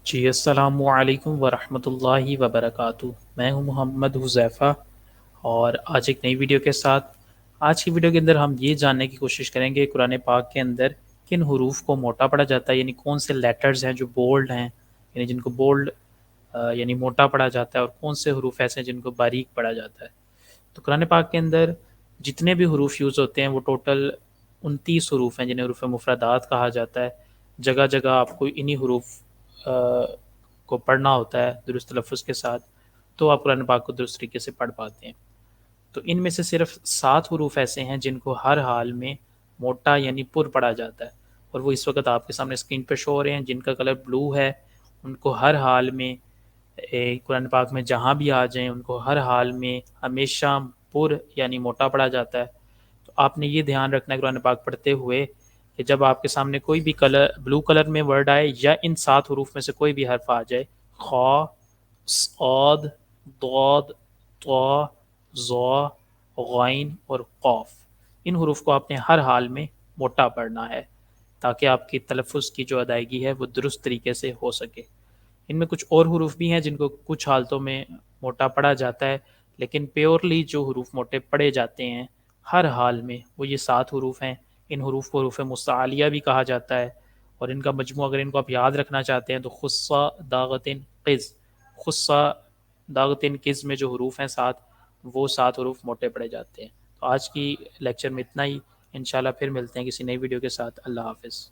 جی السلام علیکم ورحمۃ اللہ وبرکاتہ۔ میں ہوں محمد حذیفہ، اور آج ایک نئی ویڈیو کے ساتھ۔ آج کی ویڈیو کے اندر ہم یہ جاننے کی کوشش کریں گے قرآن پاک کے اندر کن حروف کو موٹا پڑھا جاتا ہے، یعنی کون سے لیٹرز ہیں جو بولڈ ہیں، یعنی جن کو بولڈ یعنی موٹا پڑھا جاتا ہے، اور کون سے حروف ایسے ہیں جن کو باریک پڑھا جاتا ہے۔ تو قرآن پاک کے اندر جتنے بھی حروف یوز ہوتے ہیں وہ ٹوٹل 29 حروف ہیں، جنہیں حروف مفردات کہا جاتا ہے۔ جگہ جگہ آپ کو انہی حروف کو پڑھنا ہوتا ہے درست تلفظ کے ساتھ، تو آپ قرآن پاک کو درست طریقے سے پڑھ پاتے ہیں۔ تو ان میں سے صرف 7 حروف ایسے ہیں جن کو ہر حال میں موٹا یعنی پر پڑھا جاتا ہے، اور وہ اس وقت آپ کے سامنے اسکرین پہ شو ہو رہے ہیں۔ جن کا کلر بلو ہے ان کو ہر حال میں قرآن پاک میں جہاں بھی آ جائیں ان کو ہر حال میں ہمیشہ پر یعنی موٹا پڑھا جاتا ہے۔ تو آپ نے یہ دھیان رکھنا ہے قرآن پاک پڑھتے ہوئے کہ جب آپ کے سامنے کوئی بھی کلر بلو کلر میں ورڈ آئے، یا ان 7 حروف میں سے کوئی بھی حرف آ جائے، خا، صاد، ضاد، طا، ظا، غین اور قاف، ان حروف کو آپ نے ہر حال میں موٹا پڑھنا ہے، تاکہ آپ کی تلفظ کی جو ادائیگی ہے وہ درست طریقے سے ہو سکے۔ ان میں کچھ اور حروف بھی ہیں جن کو کچھ حالتوں میں موٹا پڑھا جاتا ہے، لیکن پیورلی جو حروف موٹے پڑھے جاتے ہیں ہر حال میں وہ یہ 7 حروف ہیں۔ ان حروف کو حروف مستعلیہ بھی کہا جاتا ہے، اور ان کا مجموعہ اگر ان کو آپ یاد رکھنا چاہتے ہیں تو خصہ داغتن قز، خصہ داغتن قز میں جو حروف ہیں 7، وہ 7 حروف موٹے پڑھے جاتے ہیں۔ تو آج کی لیکچر میں اتنا ہی، انشاءاللہ پھر ملتے ہیں کسی نئی ویڈیو کے ساتھ۔ اللہ حافظ۔